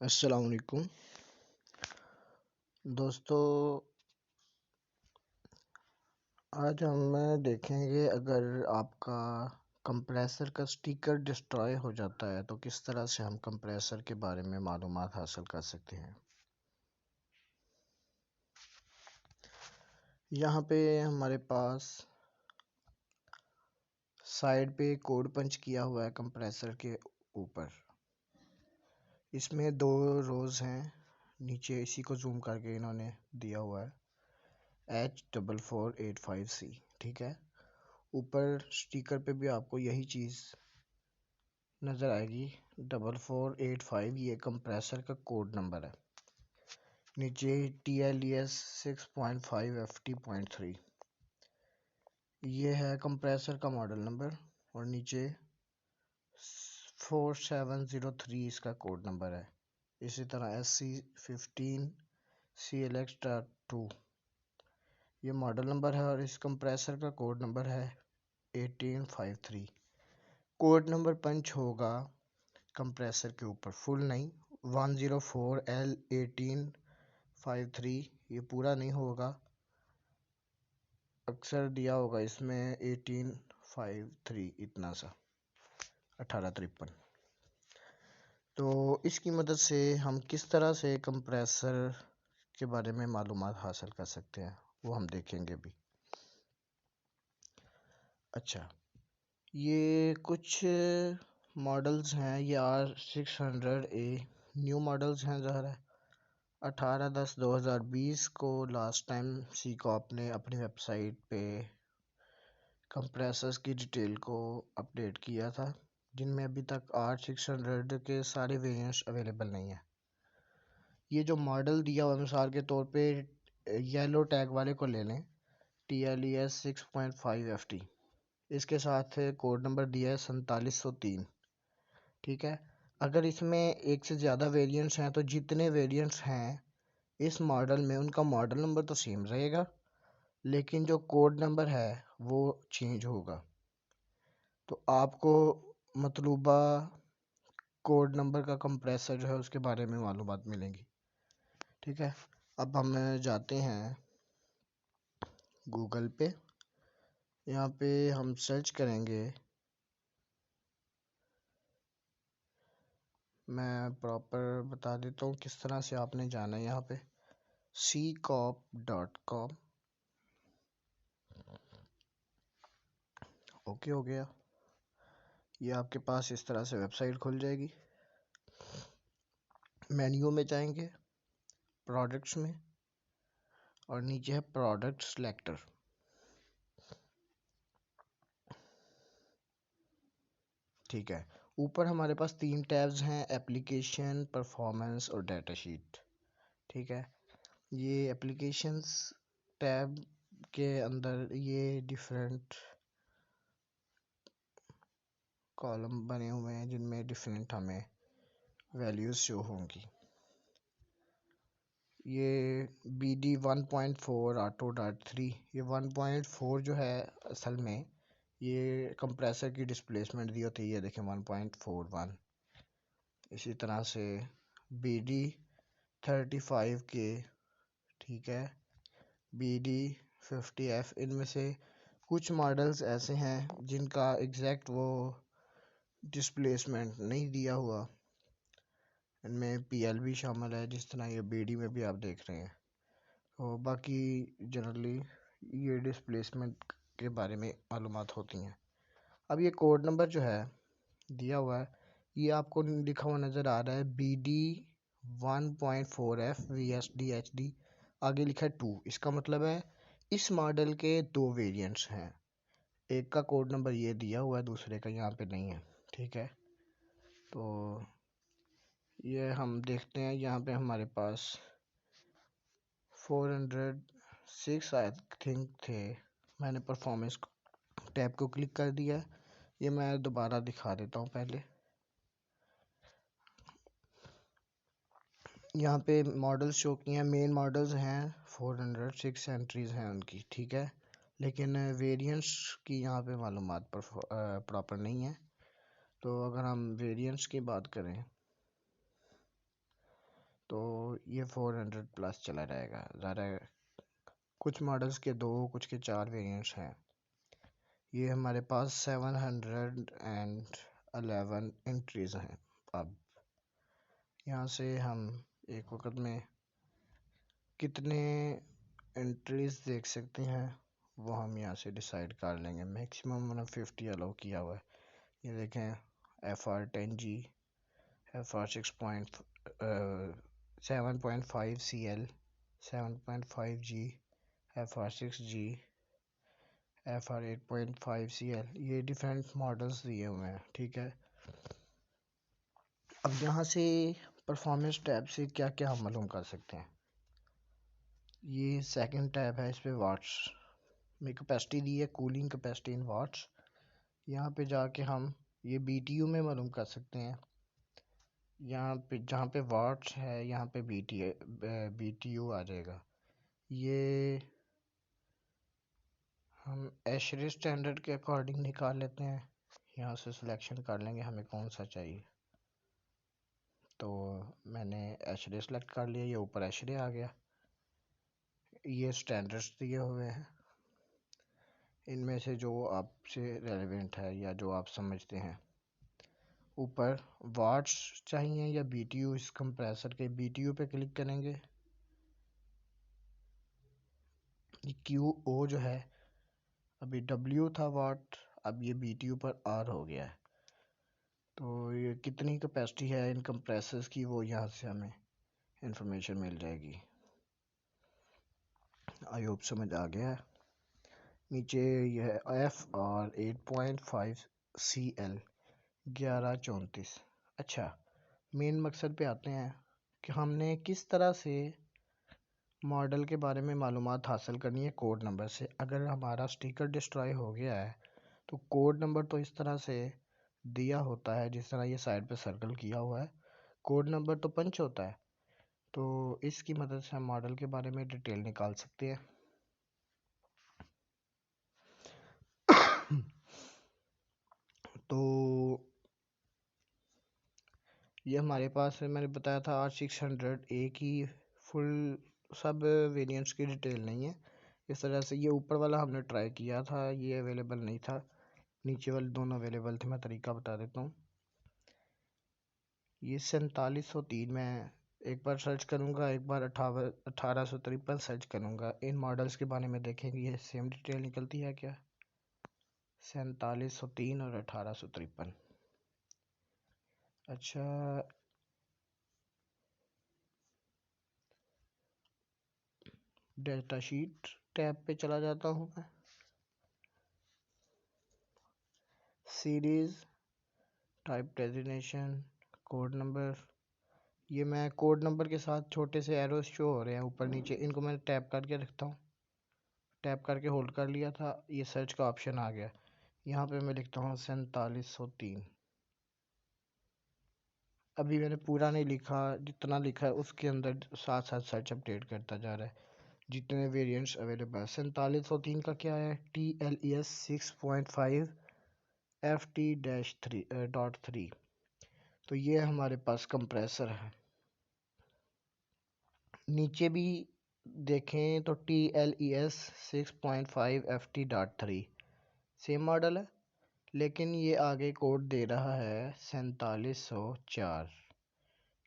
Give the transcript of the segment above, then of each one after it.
अस्सलाम वालेकुम दोस्तों। आज हम देखेंगे अगर आपका कंप्रेसर का स्टिकर डिस्ट्रॉय हो जाता है तो किस तरह से हम कंप्रेसर के बारे में मालूमात हासिल कर सकते हैं। यहाँ पे हमारे पास साइड पे कोड पंच किया हुआ है कंप्रेसर के ऊपर। इसमें 2 रोज़ हैं, नीचे इसी को जूम करके इन्होंने दिया हुआ है H4485C। ठीक है, ऊपर स्टिकर पे भी आपको यही चीज़ नज़र आएगी 4485। ये कंप्रेसर का कोड नंबर है। नीचे TLES 6.5 FT.3 ये है कंप्रेसर का मॉडल नंबर और नीचे 4703 इसका कोड नंबर है। इसी तरह SC15 CLX.2 ये मॉडल नंबर है और इस कंप्रेसर का कोड नंबर है 1853। कोड नंबर पंच होगा कंप्रेसर के ऊपर, फुल नहीं, 104L1853 ये पूरा नहीं होगा, अक्सर दिया होगा इसमें 1853 इतना सा 1853। तो इसकी मदद से हम किस तरह से कंप्रेसर के बारे में मालूमात हासिल कर सकते हैं वो हम देखेंगे भी। अच्छा, ये कुछ मॉडल्स हैं, ये R600A न्यू मॉडल्स हैं। ज़रा 18/10/2020 को लास्ट टाइम सीकॉप ने अपनी वेबसाइट पे कंप्रेसर्स की डिटेल को अपडेट किया था, जिनमें अभी तक R600 के सारे वेरिएंट्स अवेलेबल नहीं है। ये जो मॉडल दिया हुआ मिसाल के तौर पे येलो टैग वाले को ले लें, TLES 6.5 FT, इसके साथ कोड नंबर दिया है 4703। ठीक है, अगर इसमें एक से ज़्यादा वेरिएंट्स हैं तो जितने वेरिएंट्स हैं इस मॉडल में उनका मॉडल नंबर तो सेम रहेगा, लेकिन जो कोड नंबर है वो चेंज होगा। तो आपको मतलूबा कोड नंबर का कंप्रेसर जो है उसके बारे में मालूमात मिलेंगी। ठीक है, अब हम जाते हैं गूगल पे। यहाँ पे हम सर्च करेंगे, मैं प्रॉपर बता देता हूँ किस तरह से आपने जाना है। यहाँ पे ccop.com ओके हो गया। ये आपके पास इस तरह से वेबसाइट खुल जाएगी। मेन्यू में जाएंगे, प्रोडक्ट्स में, और नीचे है प्रोडक्ट सिलेक्टर। ठीक है, ऊपर हमारे पास 3 टैब्स हैं, एप्लीकेशन, परफॉर्मेंस और डाटा शीट। ठीक है, ये एप्लीकेशंस टैब के अंदर ये डिफरेंट कॉलम बने हुए हैं जिनमें डिफरेंट हमें वैल्यूज़ शो होंगी। ये BD 1.4 auto.3, ये 1.4 जो है असल में ये कंप्रेसर की डिस्प्लेसमेंट दी होती है, ये देखें 1.41। इसी तरह से BD 35K, ठीक है, BD 50F, इनमें से कुछ मॉडल्स ऐसे हैं जिनका एग्जैक्ट वो डिस्प्लेसमेंट नहीं दिया हुआ। इनमें PL भी शामिल है, जिस तरह ये BD में भी आप देख रहे हैं। तो बाकी जनरली ये डिस्प्लेसमेंट के बारे में मालूमात होती हैं। अब ये कोड नंबर जो है दिया हुआ है, ये आपको लिखा हुआ नज़र आ रहा है BD 1.4F VSDHD, आगे लिखा है 2। इसका मतलब है इस मॉडल के 2 वेरिएंट्स हैं, एक का कोड नंबर ये दिया हुआ है, दूसरे का यहाँ पे नहीं है। ठीक है, तो ये हम देखते हैं। यहाँ पे हमारे पास 406 आई थिंक थे। मैंने परफॉर्मेंस टैब को क्लिक कर दिया। ये मैं दोबारा दिखा देता हूँ। पहले यहाँ पे मॉडल्स शो किए हैं, मेन मॉडल्स हैं 406 एंट्रीज हैं उनकी। ठीक है, लेकिन वेरिएंट्स की यहाँ पे मालूमात प्रॉपर नहीं है। तो अगर हम वेरिएंट्स की बात करें तो ये 400 प्लस चला रहेगा। ज़्यादा कुछ मॉडल्स के 2 कुछ के 4 वेरिएंट्स हैं। ये हमारे पास 711 एंट्रीज़ हैं। अब यहाँ से हम एक वक्त में कितने एंट्रीज़ देख सकते हैं वो हम यहाँ से डिसाइड कर लेंगे। मैक्सिमम 150 अलाउ किया हुआ है। ये देखें FR10G, FR7.5CL, 7.5G, FR6G, FR8.5CL, ये डिफरेंट मॉडल्स दिए हुए हैं। ठीक है, अब यहाँ से परफॉर्मेंस टैब से क्या क्या हम मालूम कर सकते हैं। ये सेकंड टैब है, इस पे वाट्स में कैपेसिटी दी है, कूलिंग कैपेसिटी इन वाट्स। यहाँ पे जाके हम ये BTU में मालूम कर सकते हैं। यहाँ पे जहाँ पे वाट्स है यहाँ पे BTU आ जाएगा। ये हम एशरी स्टैंडर्ड के अकॉर्डिंग निकाल लेते हैं। यहाँ से सिलेक्शन कर लेंगे हमें कौन सा चाहिए। तो मैंने एशरे सेलेक्ट कर लिया, ये ऊपर एशरे आ गया। ये स्टैंडर्ड्स दिए हुए हैं, इनमें से जो आपसे रेलेवेंट है या जो आप समझते हैं। ऊपर वाट्स चाहिए या BTU, इस कंप्रेसर के BTU पे क्लिक करेंगे। QO जो है अभी W था वाट, अब ये BTU पर R हो गया है। तो ये कितनी कैपेसिटी है इन कंप्रेसर्स की वो यहाँ से हमें इंफॉर्मेशन मिल जाएगी। आई होप समझ आ गया है। नीचे यह FR8.5CL 1134। अच्छा, मेन मकसद पे आते हैं कि हमने किस तरह से मॉडल के बारे में मालूमात हासिल करनी है कोड नंबर से। अगर हमारा स्टिकर डिस्ट्रॉय हो गया है तो कोड नंबर तो इस तरह से दिया होता है, जिस तरह ये साइड पे सर्कल किया हुआ है, कोड नंबर तो पंच होता है। तो इसकी मदद से हम मॉडल के बारे में डिटेल निकाल सकते हैं। तो ये हमारे पास है, मैंने बताया था R600 एक ही फुल सब वेरिएंट्स की डिटेल नहीं है। इस तरह से ये ऊपर वाला हमने ट्राई किया था, ये अवेलेबल नहीं था। नीचे वाले दोनों अवेलेबल थे। मैं तरीका बता देता हूँ। ये 4703 में एक बार सर्च करूँगा, एक बार 1853 सर्च करूँगा। इन मॉडल्स के बारे में देखेंगे ये सेम डिटेल निकलती है क्या। 4703 और 1853। अच्छा, डेटा शीट टैब पे चला जाता हूँ मैं। Series, type designation, code number. ये मैं कोड नंबर के साथ छोटे से एरोस शो हो रहे हैं ऊपर नीचे, इनको मैं टैप करके रखता हूँ। टैप करके होल्ड कर लिया था, ये सर्च का ऑप्शन आ गया। यहाँ पे मैं लिखता हूँ 4703। अभी मैंने पूरा नहीं लिखा, जितना लिखा है उसके अंदर साथ साथ सर्च अपडेट करता जा रहा है जितने वेरिएंट्स अवेलेबल है। 4703 का क्या है, TLES 6.5 FT-3.3। तो ये हमारे पास कंप्रेसर है। नीचे भी देखें तो TLES 6.5 FT.3 सेम मॉडल है, लेकिन ये आगे कोड दे रहा है 4704।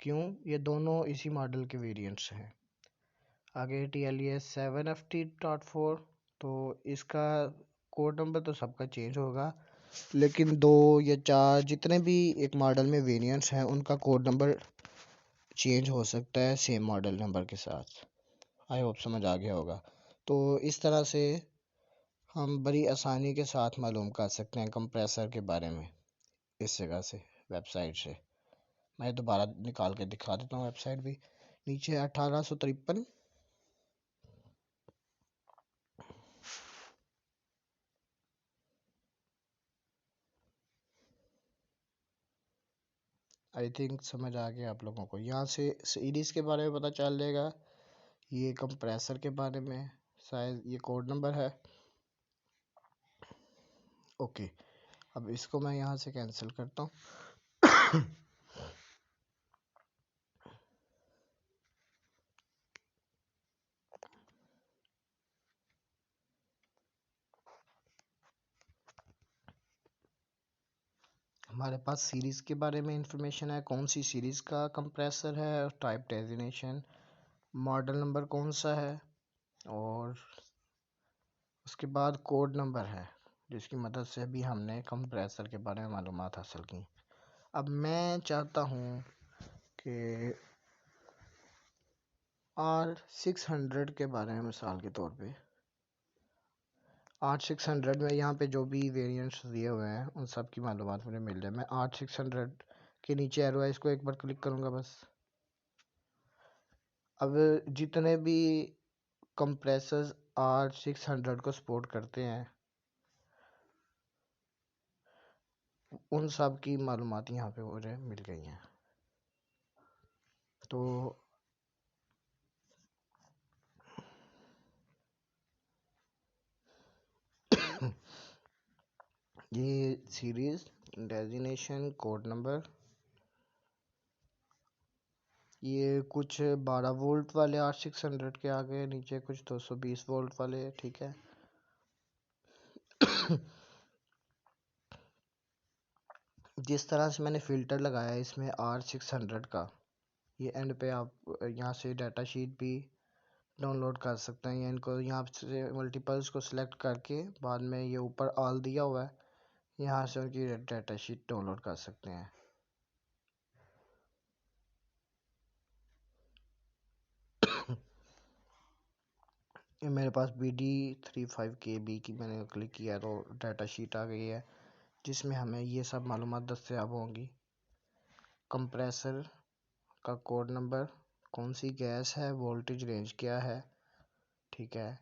क्यों, ये दोनों इसी मॉडल के वेरिएंट्स हैं। आगे TLES 7FT.4, तो इसका कोड नंबर तो सबका चेंज होगा, लेकिन 2 या 4 जितने भी एक मॉडल में वेरिएंट्स हैं उनका कोड नंबर चेंज हो सकता है सेम मॉडल नंबर के साथ। आई होप समझ आ गया होगा। तो इस तरह से हम बड़ी आसानी के साथ मालूम कर सकते हैं कंप्रेसर के बारे में इस जगह से, वेबसाइट से। मैं दोबारा निकाल के दिखा देता हूँ वेबसाइट भी। नीचे 1853। आई थिंक समझ आ गया आप लोगों को। यहाँ से सीरीज़ के बारे में पता चल जाएगा, ये कंप्रेसर के बारे में शायद ये कोड नंबर है। ओके, अब इसको मैं यहाँ से कैंसिल करता हूँ। हमारे पास सीरीज़ के बारे में इंफॉर्मेशन है, कौन सी सीरीज़ का कंप्रेसर है, टाइप डेजिनेशन, मॉडल नंबर कौन सा है, और उसके बाद कोड नंबर है जिसकी मदद से भी हमने कंप्रेसर के बारे में मालूमात हासिल की। अब मैं चाहता हूँ कि R600 के बारे में मिसाल के तौर पे R600 में यहाँ पे जो भी वेरिएंट्स दिए हुए हैं उन सब की मालूमात मुझे मिल जाए। मैं R600 के नीचे एरो है इसको एक बार क्लिक करूँगा बस। अब जितने भी कंप्रेसर्स R600 को सपोर्ट करते हैं उन सब की मालूमात यहाँ पे मुझे मिल गई हैं। तो ये सीरीज, डेजिनेशन, कोड नंबर, ये कुछ 12 वोल्ट वाले R600 के आगे नीचे कुछ 220 वोल्ट वाले, ठीक है। जिस तरह से मैंने फ़िल्टर लगाया है इसमें R600 का, ये एंड पे आप यहाँ से डाटा शीट भी डाउनलोड कर सकते हैं, या इनको यहाँ से मल्टीपल्स को सिलेक्ट करके बाद में ये ऊपर ऑल दिया हुआ है, यहाँ से उनकी डाटा शीट डाउनलोड कर सकते हैं। ये मेरे पास BD35KB की मैंने क्लिक किया तो डाटा शीट आ गई है जिसमें हमें ये सब मालूमात दस्तयाब होंगी। कंप्रेसर का कोड नंबर, कौन सी गैस है, वोल्टेज रेंज क्या है, ठीक है,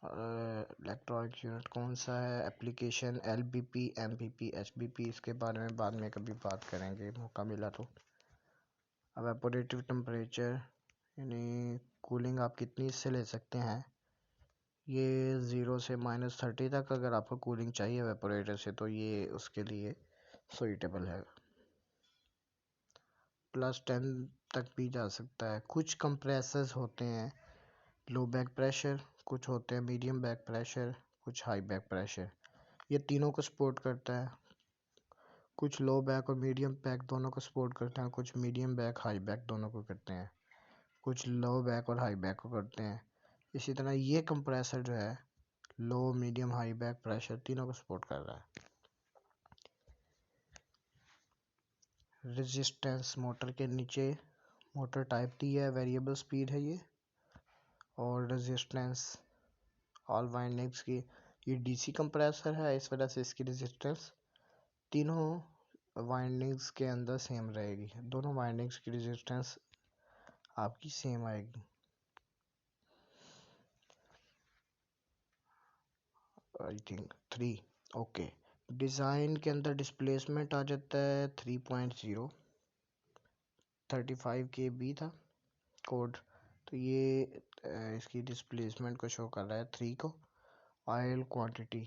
इलेक्ट्रॉनिक यूनिट कौन सा है, एप्लीकेशन LBP, MBP, HBP, इसके बारे में बाद में कभी बात करेंगे मौका मिला तो। अब एपोरेटिव टेम्परेचर यानी कूलिंग आप कितनी इससे ले सकते हैं, ये 0 से -30 तक अगर आपको कूलिंग चाहिए वेपोरेटर से तो ये उसके लिए सुइटेबल है। +10 तक भी जा सकता है। कुछ कंप्रेसर्स होते हैं लो बैक प्रेशर, कुछ होते हैं मीडियम बैक प्रेशर, कुछ हाई बैक प्रेशर, ये तीनों को सपोर्ट करता है। कुछ लो बैक और मीडियम बैक दोनों को सपोर्ट करते हैं, कुछ मीडियम बैक हाई बैक दोनों को करते हैं, कुछ लो बैक और हाई बैक को करते हैं। इसी तरह ये कंप्रेसर जो है लो मीडियम हाई बैक प्रेशर तीनों को सपोर्ट कर रहा है। रेजिस्टेंस, मोटर के नीचे मोटर टाइप दी है, वेरिएबल स्पीड है ये, और रेजिस्टेंस ऑल वाइंडिंग्स की, ये DC कंप्रेसर है इस वजह से इसकी रेजिस्टेंस तीनों वाइंडिंग्स के अंदर सेम रहेगी, दोनों वाइंडिंग्स की रेजिस्टेंस आपकी सेम आएगी। I think 3, okay. डिज़ाइन के अंदर डिस्प्लेसमेंट आ जाता है 3.0, 35KB था कोड, तो ये इसकी डिस्प्लेसमेंट को शो कर रहा है 3 को। Oil quantity,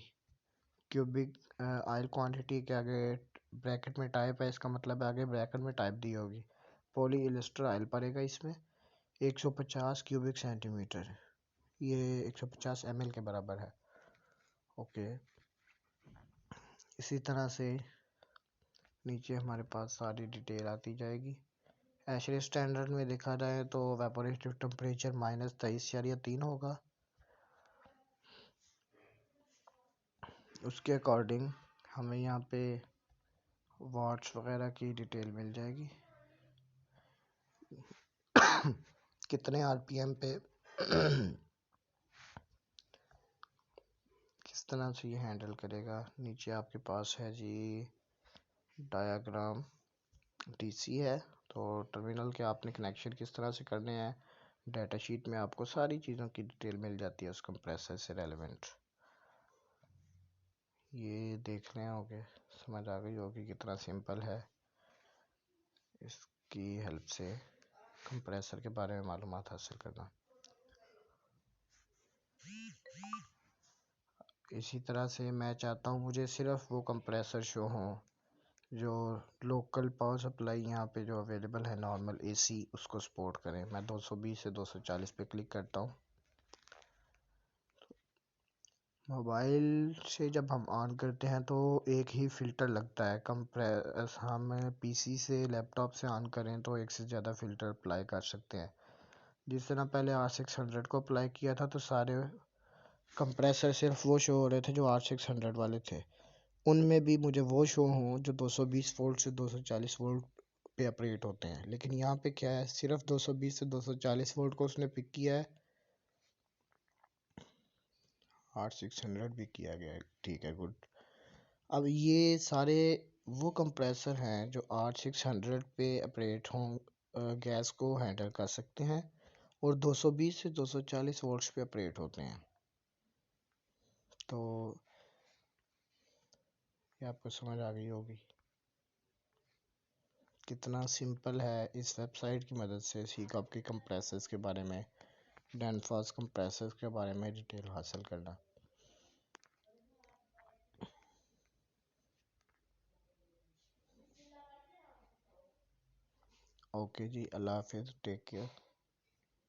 cubic oil quantity के आगे ब्रैकेट में टाइप है, इसका मतलब है आगे ब्रैकेट में टाइप दी होगी। पॉली इलिस्टर ऑयल पड़ेगा इसमें 150 क्यूबिक सेंटीमीटर, ये 150 ml के बराबर है, ओके। इसी तरह से नीचे हमारे पास सारी डिटेल आती जाएगी। एशरे स्टैंडर्ड में देखा जाए तो वेपोरेटिव टेम्परेचर -23.3 होगा, उसके अकॉर्डिंग हमें यहाँ पे वाट्स वगैरह की डिटेल मिल जाएगी कितने RPM पे किस तरह से ये हैंडल करेगा। नीचे आपके पास है जी डायाग्राम, DC है तो टर्मिनल के आपने कनेक्शन किस तरह से करने हैं, डाटा शीट में आपको सारी चीज़ों की डिटेल मिल जाती है उस कंप्रेसर से रेलेवेंट। ये देख रहे होंगे, समझ आ गई होगी कितना सिंपल है इसकी हेल्प से कंप्रेसर के बारे में मालूमात हासिल करना। इसी तरह से मैं चाहता हूँ मुझे सिर्फ वो कंप्रेसर शो हों जो लोकल पावर सप्लाई यहाँ पे जो अवेलेबल है नॉर्मल AC उसको सपोर्ट करें। मैं 220 से 240 पे क्लिक करता हूँ, मोबाइल से जब हम ऑन करते हैं तो एक ही फ़िल्टर लगता है। कंप्रेस हम पीसी से लैपटॉप से ऑन करें तो एक से ज़्यादा फ़िल्टर अप्लाई कर सकते हैं। जिस तरह पहले R600 को अप्लाई किया था तो सारे कंप्रेसर सिर्फ वो शो हो रहे थे जो R600 वाले थे। उनमें भी मुझे वो शो हों जो 220 वोल्ट से 240 वोल्ट पे ऑपरेट होते हैं, लेकिन यहाँ पे क्या है, सिर्फ 220 से 240 वोल्ट को उसने पिक किया है। R600 भी किया गया है, ठीक है, गुड। अब ये सारे वो कंप्रेसर हैं जो R600 पे ऑपरेट हों, गैस को हैंडल कर सकते हैं और 220 से 240 वोल्ट्स पे ऑपरेट होते हैं। तो ये आपको समझ आ गई होगी कितना सिंपल है इस वेबसाइट की मदद से सीकॉप के कंप्रेसर्स के बारे में, डैनफोर्स कंप्रेसर्स के बारे में डिटेल हासिल करना। ओके जी, अल्लाह हाफिज़, टेक केयर।